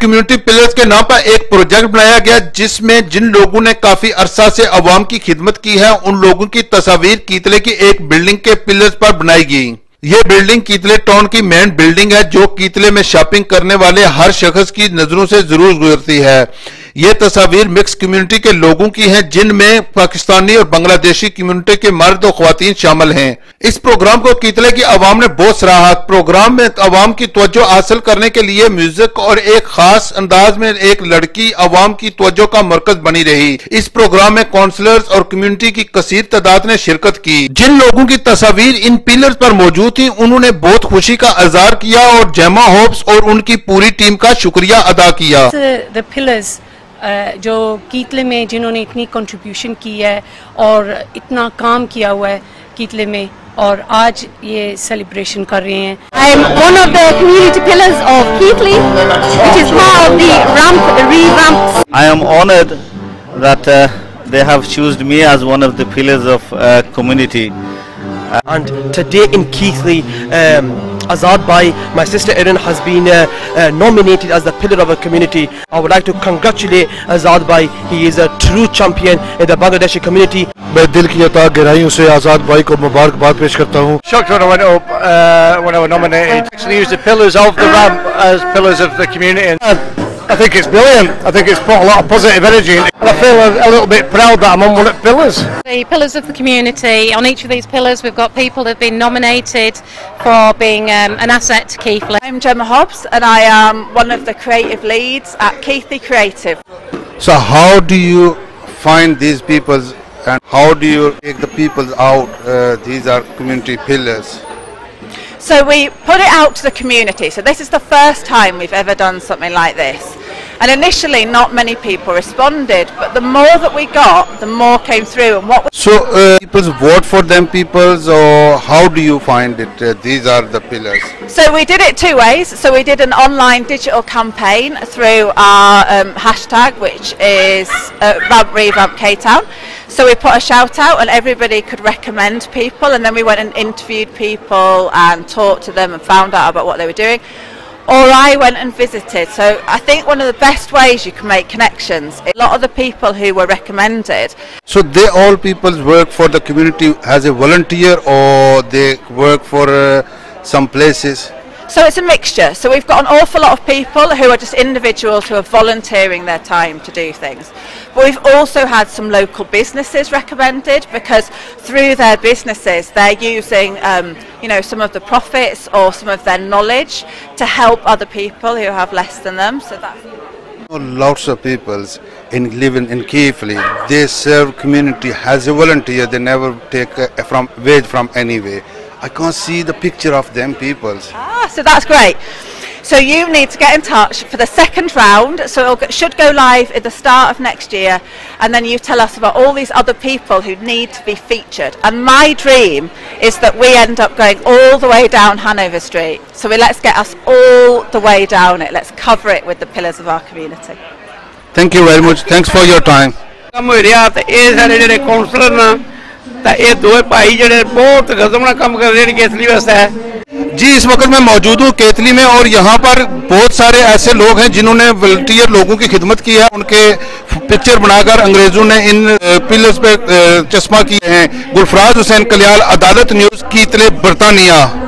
Community pillars के नाम पर एक प्रोजेक्ट बनाया गया जिसमें जिन लोगों ने काफी अरसा से अवाम की खिदमत की है उन लोगों की तस्वीर कीतले की एक बिल्डिंग के पिलर्स पर बनाई गई। ये बिल्डिंग कीतले टाउन की मेन बिल्डिंग है जो कीतले में शॉपिंग करने वाले हर शख्स की नजरों से जरूर गुजरती है। ये तस्वीर मिक्स कम्युनिटी के लोगों की है जिनमें पाकिस्तानी और बांग्लादेशी कम्युनिटी के मर्द और ख्वातीन शामिल हैं। इस प्रोग्राम को कीतले की आवाम ने बहुत सराहा। प्रोग्राम में आवाम की तवज्जो हासिल करने के लिए म्यूजिक और एक खास अंदाज में एक लड़की आवाम की तवज्जो का मरकज बनी रही। इस प्रोग्राम में काउंसलर्स और कम्युनिटी की कसीर तादाद ने शिरकत की। जिन लोगों की तस्वीर इन पिलर्स पर मौजूद थी उन्होंने बहुत खुशी का इजहार किया और जेमा होप्स और उनकी पूरी टीम का शुक्रिया अदा किया। जो कीतले में जिन्होंने इतनी कंट्रीब्यूशन की है और इतना काम किया हुआ है कीतले में और आज ये सेलिब्रेशन कर रहे हैं। I am one of the community pillars of Keithlé, which is part of the revamp. I am honored that they have chosen me as one of the pillars of community. And today in Keithlé, Azad Bhai, my sister Erin, has been nominated as the pillar of a community. I would like to congratulate Azad Bhai. He is a true champion in the Bangladeshi community. मैं दिल की अता गहराइयों से आजाद भाई को मुबारकबाद पेश करता हूँ। Shocked when I went up when I was nominated. Actually used the pillars of the ramp as pillars of the community. I think it's brilliant. I think it's put a lot of positive energy in it. I feel a little bit proud that I'm on one of the pillars. The pillars of the community. On each of these pillars we've got people that have been nominated for being an asset to Keithlé. I'm Gemma Hobbs and I am one of the creative leads at Keithlé Creative. So how do you find these people and how do you take the people out? These are community pillars. So we put it out to the community. So this is the first time we've ever done something like this. And initially not many people responded, but the more that we got, the more came through. And so people vote for them peoples, or how do you find it? These are the pillars. So we did it two ways. So we did an online digital campaign through our hashtag, which is Revamp K-Town. So we put a shout out and everybody could recommend people, and then we went and interviewed people and talked to them and found out about what they were doing. Or I went and visited. So I think one of the best ways you can make connections, a lot of the people who were recommended. So they all people work for the community as a volunteer or they work for some places? So it's a mixture. So we've got an awful lot of people who are just individuals who are volunteering their time to do things. But we've also had some local businesses recommended because through their businesses they're using some of the profits or some of their knowledge to help other people who have less than them. So that's lots of people living in Keithlé, they serve community as a volunteer. They never take wage from anywhere. I can't see the picture of them people. So that's great. So you need to get in touch for the second round. So it should go live at the start of next year. And then you tell us about all these other people who need to be featured. And my dream is that we end up going all the way down Hanover Street. So let's get us all the way down it. Let's cover it with the pillars of our community. Thank you very much. Thanks for your time. ये दो भाई जड़े बहुत गजबना काम कर रहे हैं केतली वास्ते है। जी इस वक्त मैं मौजूद हूँ केतली में और यहाँ पर बहुत सारे ऐसे लोग हैं जिन्होंने वॉलंटियर लोगों की खिदमत की है। उनके पिक्चर बनाकर अंग्रेजों ने इन पिलर्स पे चश्मा किए हैं। गुलफराज हुसैन कल्याल, अदालत न्यूज़, कीतले, बरतानिया।